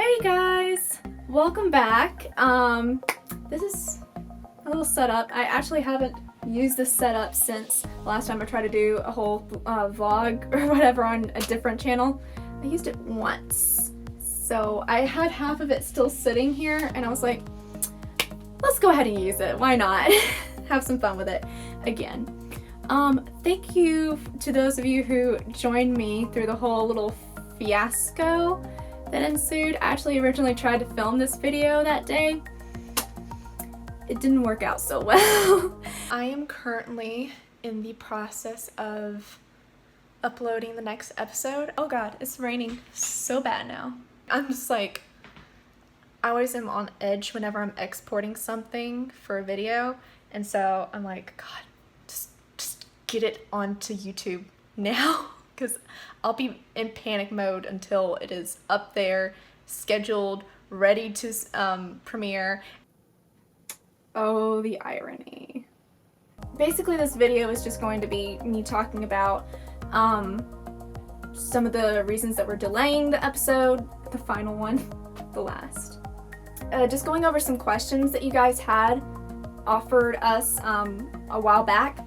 Hey guys, welcome back. This is a little setup. I actually haven't used this setup since last time I tried to do a whole vlog or whatever on a different channel. I used it once, so I had half of it still sitting here and I was like, let's go ahead and use it. Why not? Have some fun with it again. Thank you to those of you who joined me through the whole little fiasco that ensued. I actually originally tried to film this video that day. It didn't work out so well. I am currently in the process of uploading the next episode. Oh god, it's raining so bad now. I'm just like, I always am on edge whenever I'm exporting something for a video, and so I'm like, god, just get it onto YouTube now. Because I'll be in panic mode until it is up there, scheduled, ready to premiere. Oh, the irony. Basically, this video is just going to be me talking about some of the reasons that we're delaying the episode, the final one, the last. Just going over some questions that you guys had offered us a while back.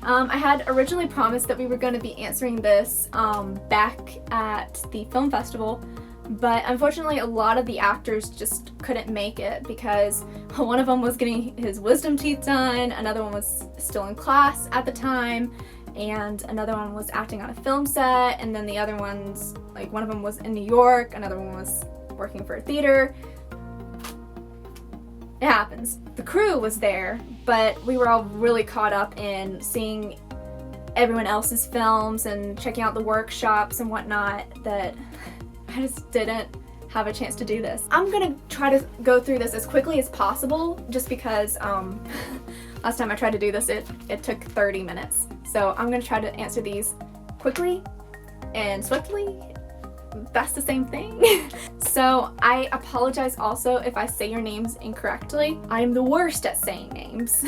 I had originally promised that we were going to be answering this back at the film festival, but unfortunately a lot of the actors just couldn't make it because one of them was getting his wisdom teeth done, another one was still in class at the time, and another one was acting on a film set, and then the other ones, like one of them was in New York, another one was working for a theater. It happens. The crew was there, but we were all really caught up in seeing everyone else's films and checking out the workshops and whatnot that I just didn't have a chance to do this. I'm gonna try to go through this as quickly as possible just because last time I tried to do this, it took 30 minutes. So I'm gonna try to answer these quickly and swiftly. That's the same thing. So I apologize also if I say your names incorrectly. I am the worst at saying names.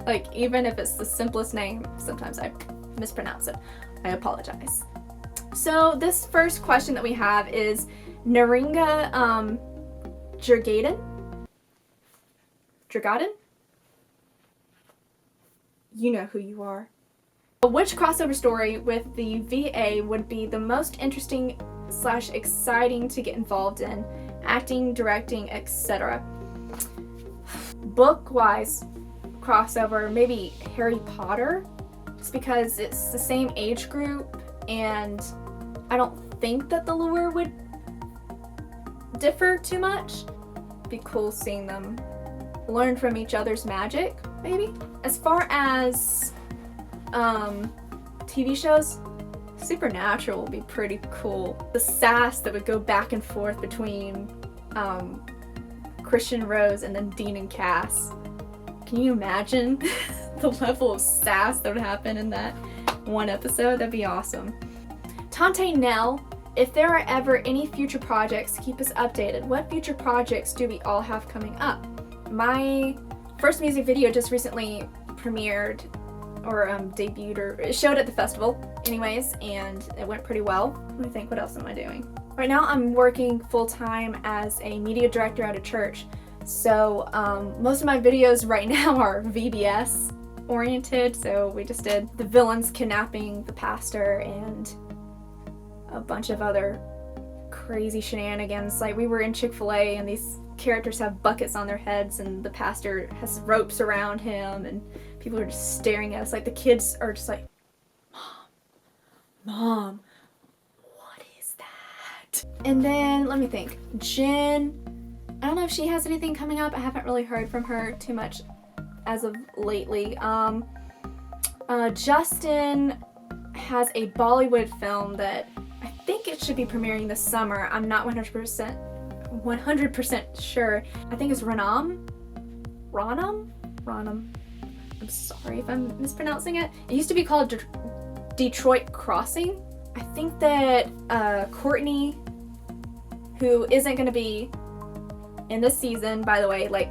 Like, even if it's the simplest name, sometimes I mispronounce it. I apologize. So this first question that we have is Naringa Jurgaden? You know who you are. Which crossover story with the VA would be the most interesting / exciting to get involved in? Acting, directing, etc. Book-wise crossover, maybe Harry Potter, just because it's the same age group and I don't think that the lore would differ too much. It'd be cool seeing them learn from each other's magic, maybe. As far as TV shows, Supernatural would be pretty cool. The sass that would go back and forth between Christian Rose and then Dean and Cass. Can you imagine the level of sass that would happen in that one episode? That'd be awesome. Tante Nell, if there are ever any future projects, keep us updated. What future projects do we all have coming up? My first music video just recently premiered or debuted, or it showed at the festival anyways, and it went pretty well. Let me think, what else am I doing? Right now I'm working full-time as a media director at a church, so most of my videos right now are VBS oriented. So we just did the villains kidnapping the pastor and a bunch of other crazy shenanigans. Like, we were in Chick-fil-A and these characters have buckets on their heads and the pastor has ropes around him and people are just staring at us. Like, the kids are just like, Mom, what is that? And then, let me think. Jenn, I don't know if she has anything coming up. I haven't really heard from her too much as of lately. Justin has a Bollywood film that I think it should be premiering this summer. I'm not 100% sure. I think it's Ranam? I'm sorry if I'm mispronouncing it. It used to be called Detroit Crossing. I think that Courtney, who isn't going to be in this season, by the way, like,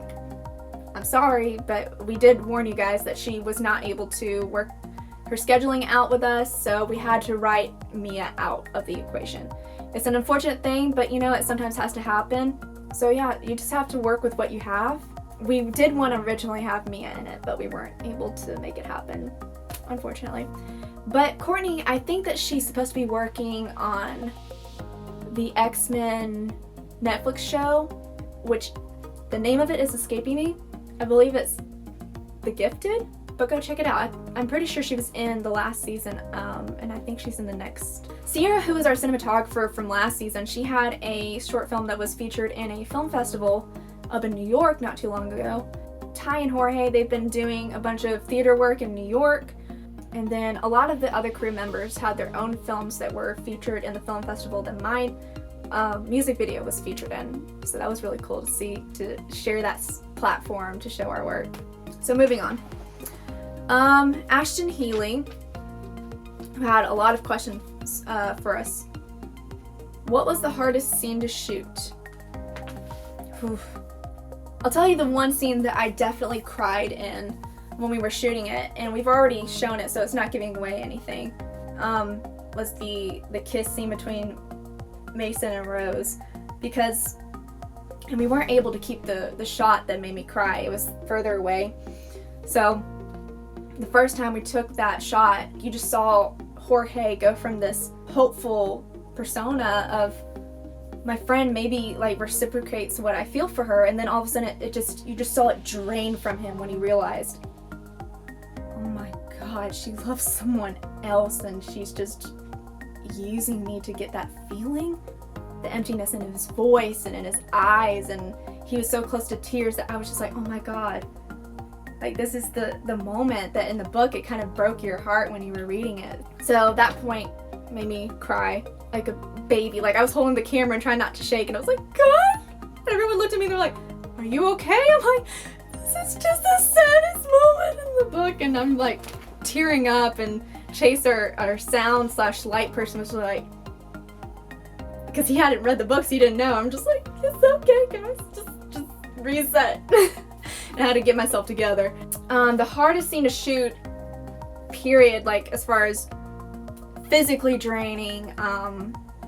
I'm sorry, but we did warn you guys that she was not able to work her scheduling out with us, so we had to write Mia out of the equation. It's an unfortunate thing, but you know, it sometimes has to happen. So yeah, you just have to work with what you have. We did want to originally have Mia in it, but we weren't able to make it happen, unfortunately. But Courtney, I think that she's supposed to be working on the X-Men Netflix show, which the name of it is escaping me. I believe it's The Gifted, but go check it out. I'm pretty sure she was in the last season, and I think she's in the next. Sierra, who was our cinematographer from last season, she had a short film that was featured in a film festival up in New York not too long ago. Ty and Jorge, they've been doing a bunch of theater work in New York, and then a lot of the other crew members had their own films that were featured in the film festival that my music video was featured in. So that was really cool to see, to share that platform to show our work. So moving on. Ashton Healy, who had a lot of questions for us. What was the hardest scene to shoot? Whew. I'll tell you the one scene that I definitely cried in when we were shooting it, and we've already shown it, so it's not giving away anything, was the kiss scene between Mason and Rose, because and we weren't able to keep the shot that made me cry. It was further away. So the first time we took that shot, you just saw Jorge go from this hopeful persona of my friend maybe like reciprocates what I feel for her, and then all of a sudden you just saw it drain from him when he realized, oh my god, she loves someone else and she's just using me to get that feeling. The emptiness in his voice and in his eyes, and he was so close to tears that I was just like, oh my god. Like, this is the moment that in the book it kind of broke your heart when you were reading it. So that point made me cry like a baby. Like, I was holding the camera and trying not to shake, and I was like, God! And everyone looked at me and they're like, are you okay? I'm like, this is just the saddest moment in the book. And I'm like tearing up, and Chase, our sound/light person, was like, because he hadn't read the book, so he didn't know. I'm just like, it's okay, guys. Just reset. And I had to get myself together. The hardest scene to shoot, period, like as far as physically draining,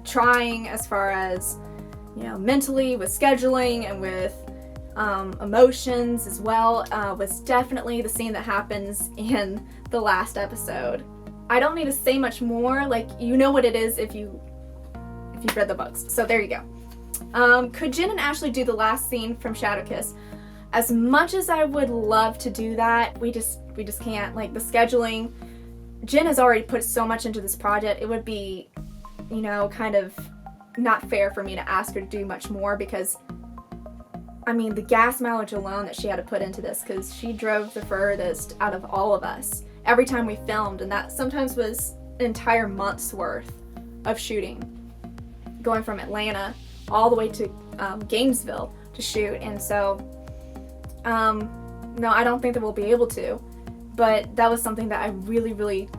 trying as far as, you know, mentally with scheduling and with emotions as well, was definitely the scene that happens in the last episode. I don't need to say much more. Like, you know what it is if you've read the books. So there you go. Could Jenn and Ashley do the last scene from Shadowkiss? As much as I would love to do that, we just can't. Like, the scheduling, Jenn has already put so much into this project. It would be, you know, kind of not fair for me to ask her to do much more, because I mean, the gas mileage alone that she had to put into this, because she drove the furthest out of all of us every time we filmed, and that sometimes was an entire month's worth of shooting, going from Atlanta all the way to Gainesville to shoot. And so no, I don't think that we'll be able to, but that was something that I really, really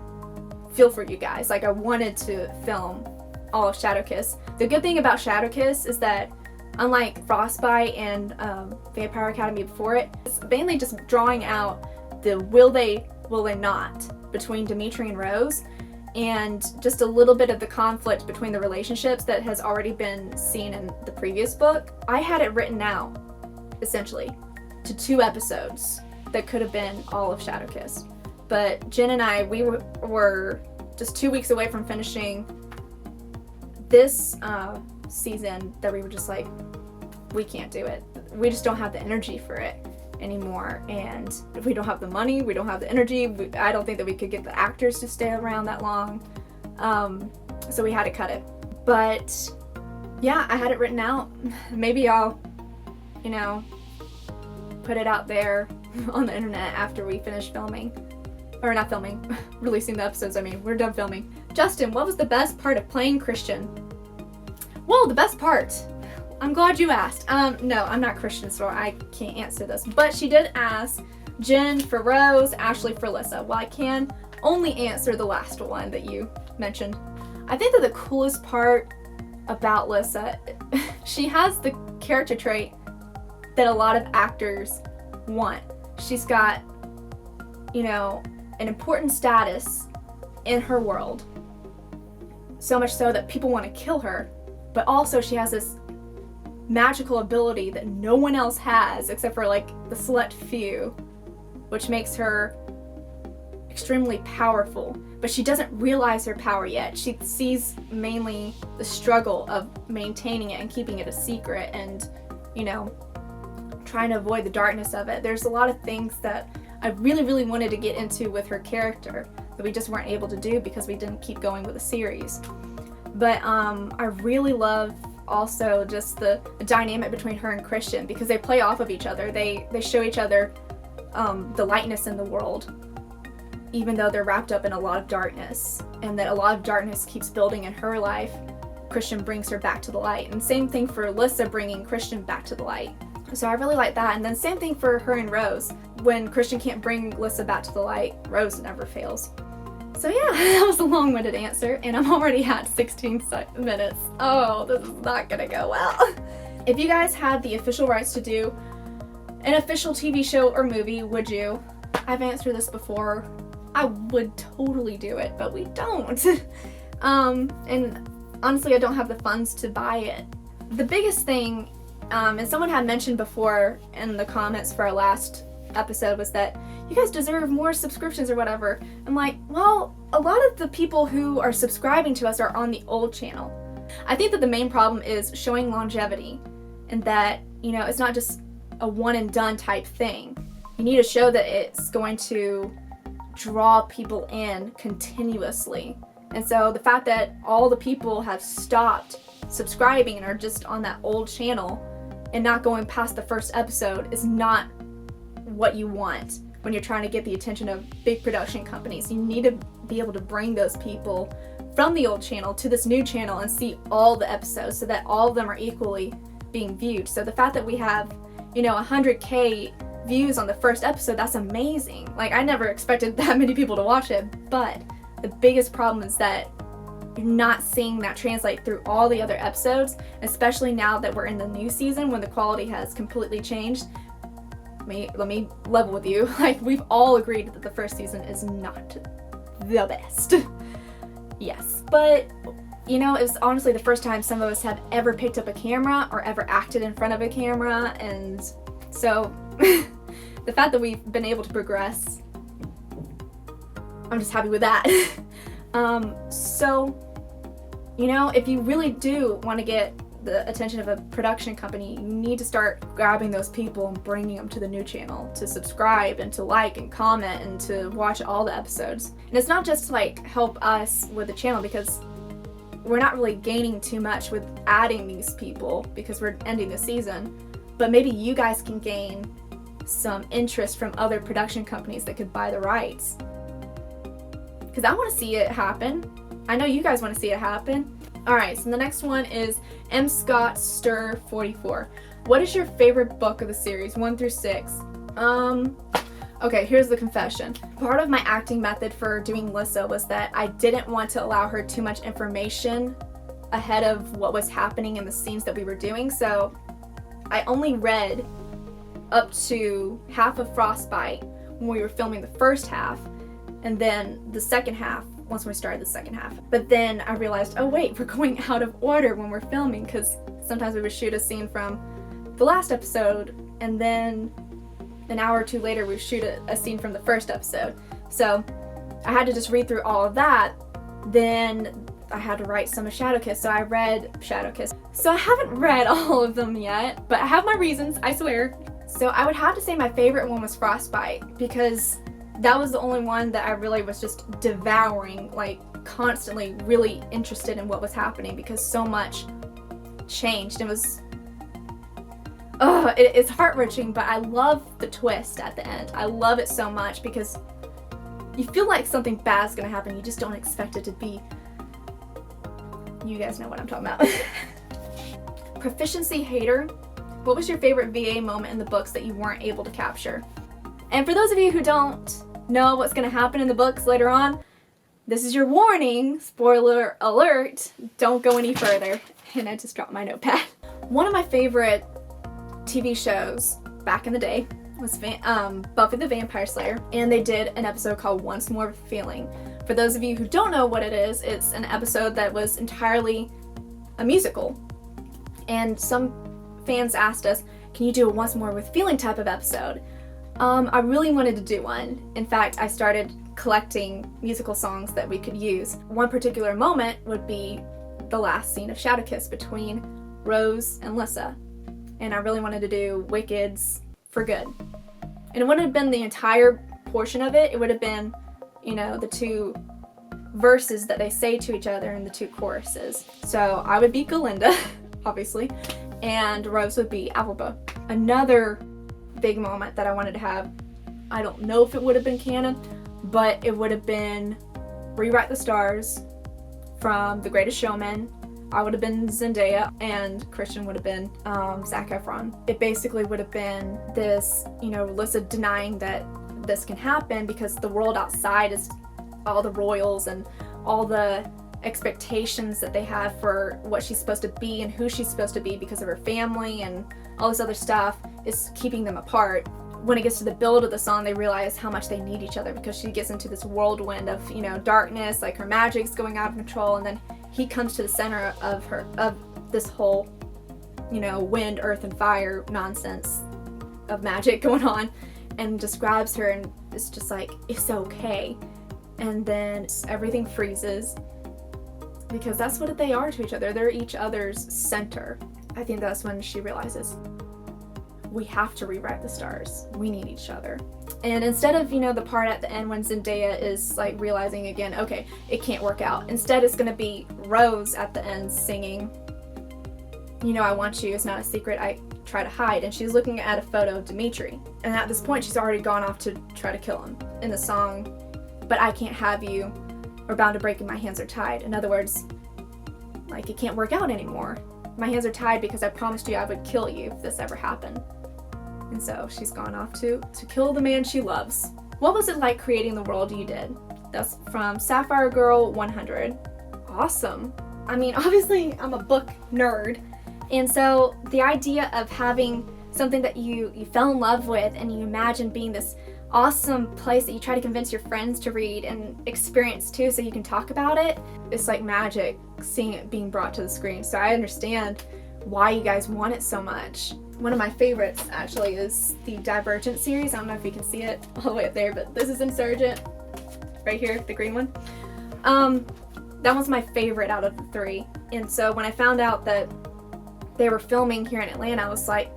feel for you guys. Like, I wanted to film all of Shadowkiss. The good thing about Shadowkiss is that, unlike Frostbite and Vampire Academy before it, it's mainly just drawing out the will they not between Dimitri and Rose, and just a little bit of the conflict between the relationships that has already been seen in the previous book. I had it written out, essentially, to 2 episodes that could have been all of Shadowkiss. But Jenn and I, we were just 2 weeks away from finishing this season, that we were just like, we can't do it. We just don't have the energy for it anymore, and if we don't have the money, we don't have the energy. I don't think that we could get the actors to stay around that long, so we had to cut it. But yeah, I had it written out. Maybe I'll, you know, put it out there on the internet after we finish filming. Or not filming, releasing the episodes. I mean, we're done filming. Justin, what was the best part of playing Christian? Well, the best part, I'm glad you asked. No, I'm not Christian, so I can't answer this. But she did ask Jenn for Rose, Ashley for Lissa. Well, I can only answer the last one that you mentioned. I think that the coolest part about Lissa, she has the character trait that a lot of actors want. She's got, you know, an important status in her world. So much so that people want to kill her but also she has this magical ability that no one else has except for like the select few, which makes her extremely powerful. But she doesn't realize her power yet. She sees mainly the struggle of maintaining it and keeping it a secret and, you know, trying to avoid the darkness of it. There's a lot of things that I really, really wanted to get into with her character that we just weren't able to do because we didn't keep going with the series. But I really love also just the dynamic between her and Christian, because they play off of each other. They show each other the lightness in the world, even though they're wrapped up in a lot of darkness, and that a lot of darkness keeps building in her life. Christian brings her back to the light, and same thing for Alyssa bringing Christian back to the light. So I really like that. And then same thing for her and Rose. When Christian can't bring Alyssa back to the light, Rose never fails. So yeah, that was a long-winded answer, and I'm already at 16 minutes. Oh, this is not gonna go well. If you guys had the official rights to do an official TV show or movie, would you? I've answered this before. I would totally do it, but we don't. And honestly, I don't have the funds to buy it. The biggest thing, and someone had mentioned before in the comments for our last episode, was that you guys deserve more subscriptions or whatever. I'm like, well, a lot of the people who are subscribing to us are on the old channel. I think that the main problem is showing longevity, and that, you know, it's not just a one and done type thing. You need to show that it's going to draw people in continuously. And so the fact that all the people have stopped subscribing and are just on that old channel and not going past the first episode is not what you want when you're trying to get the attention of big production companies. You need to be able to bring those people from the old channel to this new channel and see all the episodes so that all of them are equally being viewed. So the fact that we have, you know, 100K views on the first episode, that's amazing. Like, I never expected that many people to watch it, but the biggest problem is that you're not seeing that translate through all the other episodes, especially now that we're in the new season when the quality has completely changed. Let me level with you. Like, we've all agreed that the first season is not the best. Yes, but you know, it was honestly the first time some of us have ever picked up a camera or ever acted in front of a camera, and so the fact that we've been able to progress, I'm just happy with that. So, you know, if you really do want to get the attention of a production company, you need to start grabbing those people and bringing them to the new channel to subscribe and to like and comment and to watch all the episodes. And it's not just to like help us with the channel, because we're not really gaining too much with adding these people because we're ending the season, but maybe you guys can gain some interest from other production companies that could buy the rights. Because I want to see it happen. I know you guys want to see it happen. Alright, so the next one is M. Scott Stir 44. What is your favorite book of the series, 1 through 6? Okay, here's the confession. Part of my acting method for doing Lissa was that I didn't want to allow her too much information ahead of what was happening in the scenes that we were doing, so I only read up to half of Frostbite when we were filming the first half, and then the second half once we started the second half. But then I realized, oh wait, we're going out of order when we're filming, because sometimes we would shoot a scene from the last episode and then an hour or two later we would shoot a scene from the first episode. So I had to just read through all of that. Then I had to write some of Shadowkiss, so I read Shadowkiss. So I haven't read all of them yet, but I have my reasons, I swear. So I would have to say my favorite one was Frostbite, because that was the only one that I really was just devouring, like constantly really interested in what was happening, because so much changed. It was, it's heart-wrenching, but I love the twist at the end. I love it so much because you feel like something bad's gonna happen, you just don't expect it to be. You guys know what I'm talking about. Proficiency hater. What was your favorite VA moment in the books that you weren't able to capture? And for those of you who don't know what's going to happen in the books later on, this is your warning. Spoiler alert. Don't go any further. And I just dropped my notepad. One of my favorite TV shows back in the day was Buffy the Vampire Slayer, and they did an episode called Once More Feeling. For those of you who don't know what it is, it's an episode that was entirely a musical. And some fans asked us, can you do a Once More with Feeling type of episode? I really wanted to do one. In fact, I started collecting musical songs that we could use. One particular moment would be the last scene of Shadow Kiss between Rose and Lissa. And I really wanted to do Wicked's For Good. And it wouldn't have been the entire portion of it. It would have been, the two verses that they say to each other and the two choruses. So I would be Galinda, obviously, and Rose would be Alba. Another big moment that I wanted to have, I don't know if it would have been canon, but it would have been Rewrite the Stars from The Greatest Showman. I would have been Zendaya and Christian would have been Zac Efron. It basically would have been this, Lissa denying that this can happen because the world outside is all the royals and all the expectations that they have for what she's supposed to be and who she's supposed to be because of her family and all this other stuff is keeping them apart. When it gets to the build of the song, they realize how much they need each other because she gets into this whirlwind of, darkness, like her magic's going out of control, and then he comes to the center of this whole, wind, earth, and fire nonsense of magic going on, and just grabs her and it's just like, it's okay. And then everything freezes because that's what they are to each other. They're each other's center. I think that's when she realizes, we have to rewrite the stars. We need each other. And instead of, the part at the end when Zendaya is like realizing again, okay, it can't work out. Instead, it's gonna be Rose at the end singing, I want you, it's not a secret I try to hide. And she's looking at a photo of Dimitri. And at this point, she's already gone off to try to kill him in the song, but I can't have you, or bound to break and my hands are tied. In other words, like, it can't work out anymore. My hands are tied because I promised you I would kill you if this ever happened. And so she's gone off to kill the man she loves. What was it like creating the world you did? That's from Sapphire Girl 100. Awesome. I mean, obviously I'm a book nerd. And so the idea of having something that you fell in love with and you imagine being this awesome place that you try to convince your friends to read and experience too so you can talk about it, it's like magic seeing it being brought to the screen. So I understand why you guys want it so much. One of my favorites actually is the Divergent series. I don't know if you can see it all the way up there, but this is Insurgent right here, the green one. That one's my favorite out of the three. And so when I found out that they were filming here in Atlanta, I was like,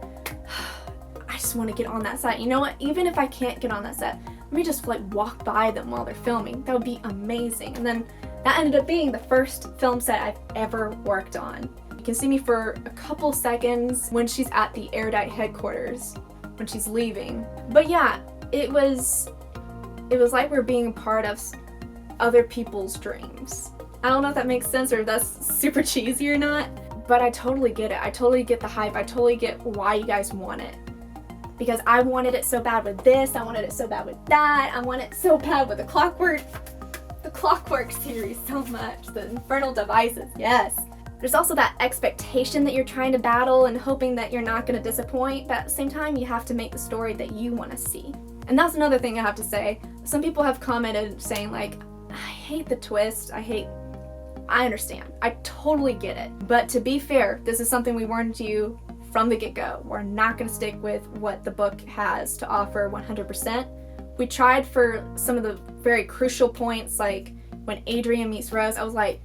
I just want to get on that set. You know what? Even if I can't get on that set, let me just walk by them while they're filming. That would be amazing. And then that ended up being the first film set I've ever worked on. You can see me for a couple seconds when she's at the Erudite headquarters, when she's leaving. But yeah, it was like we're being a part of other people's dreams. I don't know if that makes sense or if that's super cheesy or not, but I totally get it. I totally get the hype. I totally get why you guys want it. Because I wanted it so bad with this, I wanted it so bad with that, I want it so bad with the Clockwork series so much, the Infernal Devices, yes. There's also that expectation that you're trying to battle and hoping that you're not going to disappoint, but at the same time, you have to make the story that you want to see. And that's another thing I have to say. Some people have commented saying like, I hate the twist, I understand. I totally get it. But to be fair, this is something we warned you from the get-go. We're not going to stick with what the book has to offer 100%. We tried for some of the very crucial points, like when Adrian meets Rose, I was like,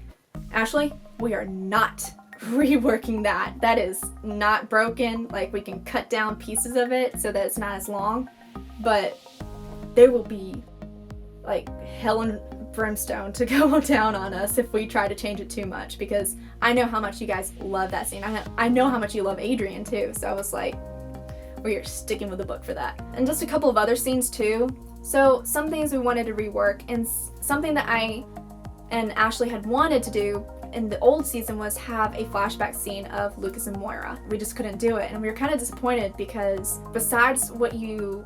Ashley, we are not reworking that. That is not broken. Like, we can cut down pieces of it so that it's not as long, but there will be like hell and brimstone to go down on us if we try to change it too much, because I know how much you guys love that scene. I know how much you love Adrian too, so I was like, we are sticking with the book for that. And just a couple of other scenes too. So some things we wanted to rework, and something that I and Ashley had wanted to do in the old season was have a flashback scene of Lucas and Moira. We just couldn't do it, and we were kind of disappointed because besides what you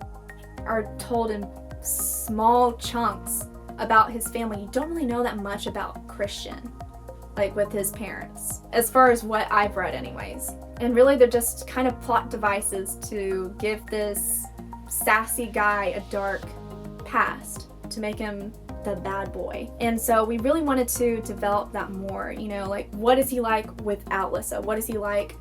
are told in small chunks about his family, you don't really know that much about Christian, like with his parents, as far as what I've read anyways. And really they're just kind of plot devices to give this sassy guy a dark past, to make him the bad boy. And so we really wanted to develop that more, you know, like what is he like without Lissa? What is he like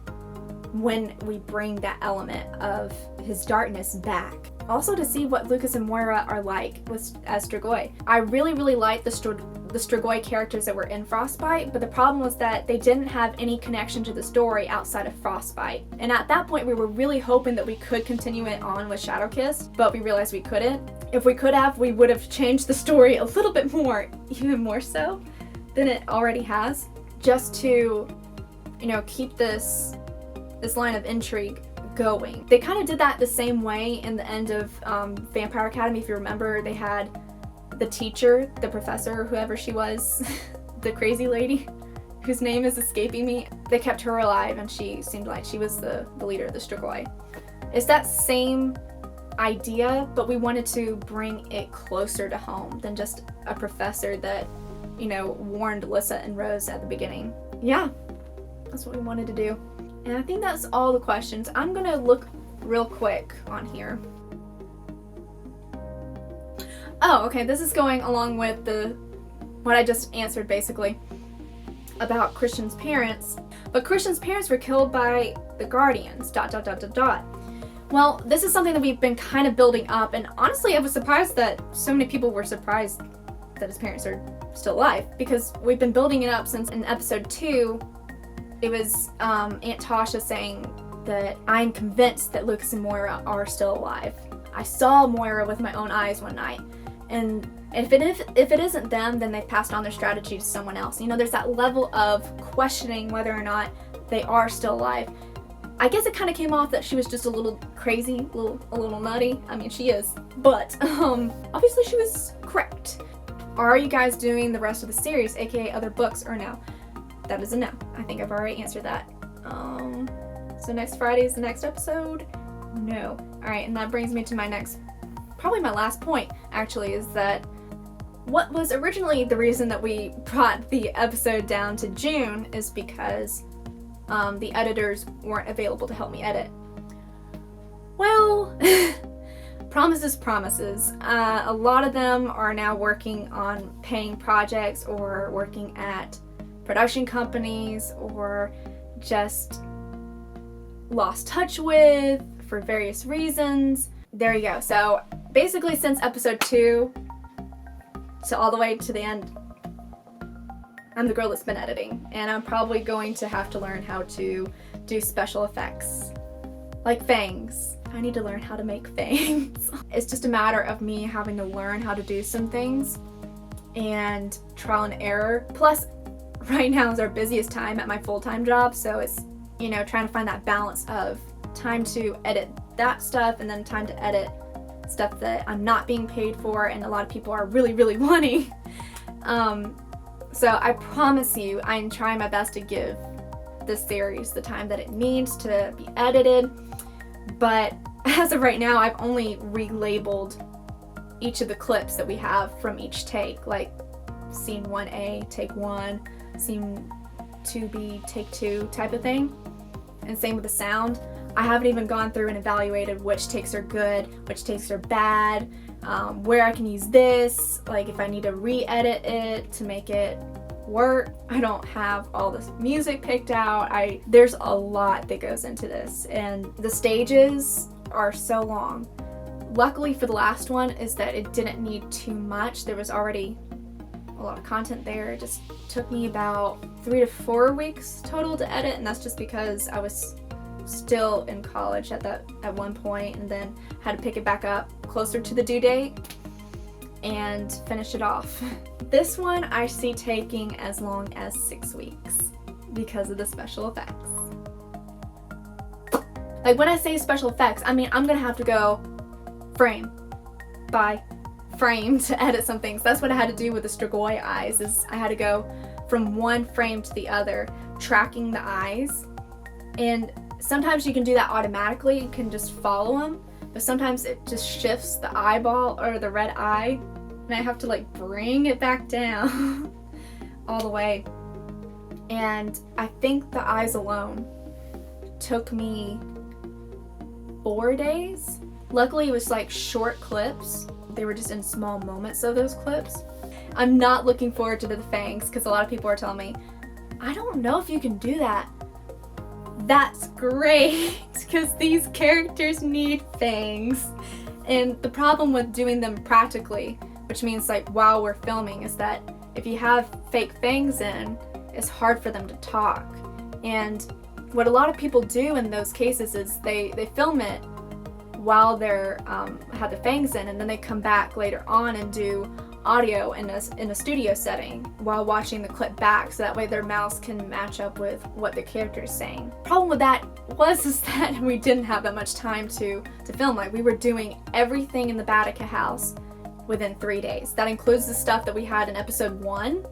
when we bring that element of his darkness back? Also to see what Lucas and Moira are like as Strigoi. I really liked the Strigoi characters that were in Frostbite, but the problem was that they didn't have any connection to the story outside of Frostbite. And at that point we were really hoping that we could continue it on with Shadowkiss, but we realized we couldn't. If we could have, we would have changed the story a little bit more, even more so than it already has, just to, you know, keep this line of intrigue going. They kind of did that the same way in the end of Vampire Academy. If you remember, they had the teacher, the professor, whoever she was, the crazy lady whose name is escaping me. They kept her alive and she seemed like she was the leader of the Strigoi. It's that same idea, but we wanted to bring it closer to home than just a professor that, you know, warned Lissa and Rose at the beginning. Yeah, that's what we wanted to do. And I think that's all the questions. I'm gonna look real quick on here. Oh, okay, this is going along with what I just answered basically about Christian's parents. But Christian's parents were killed by the Guardians, ... Well, this is something that we've been kind of building up, and honestly I was surprised that so many people were surprised that his parents are still alive, because we've been building it up since in episode 2. It was Aunt Tasha saying that I'm convinced that Lucas and Moira are still alive. I saw Moira with my own eyes one night, and if it isn't them, then they've passed on their strategy to someone else. You know, there's that level of questioning whether or not they are still alive. I guess it kind of came off that she was just a little crazy, a little nutty. I mean, she is, but obviously she was correct. Are you guys doing the rest of the series, aka other books, or no? That is a no. I think I've already answered that. So next Friday is the next episode? No. Alright, and that brings me to my next, probably my last point, actually, is that what was originally the reason that we brought the episode down to June is because the editors weren't available to help me edit. Well, promises. A lot of them are now working on paying projects or working at production companies, or just lost touch with for various reasons. There you go. So basically since episode 2 to all the way to the end, I'm the girl that's been editing, and I'm probably going to have to learn how to do special effects like fangs. I need to learn how to make fangs. It's just a matter of me having to learn how to do some things and trial and error. Plus, right now is our busiest time at my full-time job, so it's, you know, trying to find that balance of time to edit that stuff and then time to edit stuff that I'm not being paid for and a lot of people are really wanting. So I promise you, I'm trying my best to give this series the time that it needs to be edited, but as of right now, I've only relabeled each of the clips that we have from each take, like scene 1A, take 1, scene 2B, take 2 type of thing. And same with the sound. I haven't even gone through and evaluated which takes are good, which takes are bad, where I can use this, like if I need to re-edit it to make it work. I don't have all this music picked out. There's a lot that goes into this, and the stages are so long. Luckily for the last one is that it didn't need too much. There was already a lot of content there. It just took me about 3 to 4 weeks total to edit, and that's just because I was still in college at one point, and then had to pick it back up closer to the due date and finish it off. This one I see taking as long as 6 weeks because of the special effects. Like when I say special effects, I mean I'm gonna have to go frame by frame to edit some things. That's what I had to do with the Strigoi eyes, is I had to go from one frame to the other, tracking the eyes. And sometimes you can do that automatically, you can just follow them, but sometimes it just shifts the eyeball or the red eye, and I have to like bring it back down all the way. And I think the eyes alone took me 4 days. Luckily it was like short clips. They were just in small moments of those clips. I'm not looking forward to the fangs because a lot of people are telling me, I don't know if you can do that. That's great because these characters need fangs. And the problem with doing them practically, which means like while we're filming, is that if you have fake fangs in, it's hard for them to talk. And what a lot of people do in those cases is they film it while they're have the fangs in, and then they come back later on and do audio in a studio setting while watching the clip back, so that way their mouths can match up with what the character is saying. Problem with that is that we didn't have that much time to film. Like, we were doing everything in the Batica house within 3 days. That includes the stuff that we had in episode 1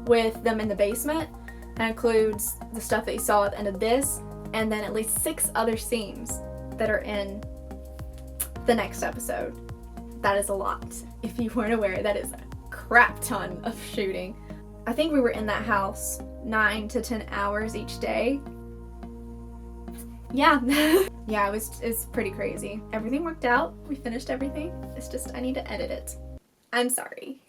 with them in the basement. That includes the stuff that you saw at the end of this, and then at least 6 other scenes that are in the next episode. That is a lot. If you weren't aware, that is a crap ton of shooting. I think we were in that house 9 to 10 hours each day. Yeah. Yeah, it's pretty crazy. Everything worked out. We finished everything. It's just I need to edit it. I'm sorry.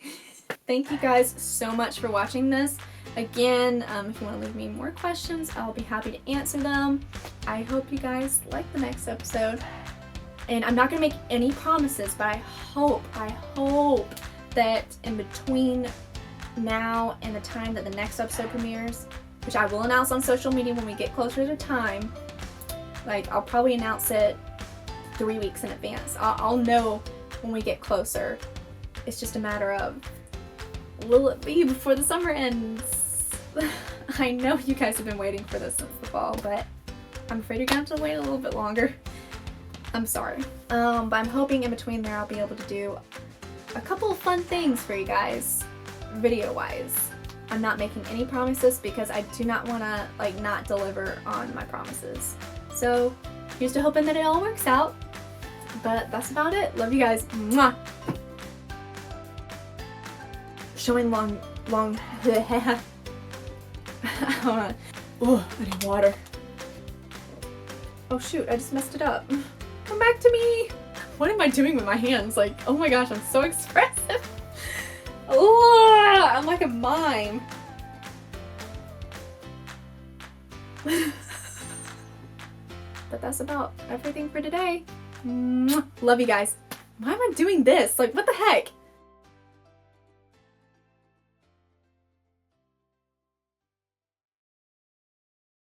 Thank you guys so much for watching this. Again, if you want to leave me more questions, I'll be happy to answer them. I hope you guys like the next episode. And I'm not going to make any promises, but I hope that in between now and the time that the next episode premieres, which I will announce on social media when we get closer to time, like I'll probably announce it 3 weeks in advance. I'll know when we get closer. It's just a matter of, will it be before the summer ends? I know you guys have been waiting for this since the fall, but I'm afraid you're going to have to wait a little bit longer. I'm sorry. But I'm hoping in between there I'll be able to do a couple of fun things for you guys, video-wise. I'm not making any promises because I do not want to not deliver on my promises. So here's to hoping that it all works out. But that's about it. Love you guys. Mwah! Showing long. Oh, I need water. Oh shoot, I just messed it up. Come back to me! What am I doing with my hands? Like, oh my gosh, I'm so expressive. Oh, I'm like a mime. But that's about everything for today. Love you guys. Why am I doing this? Like, what the heck?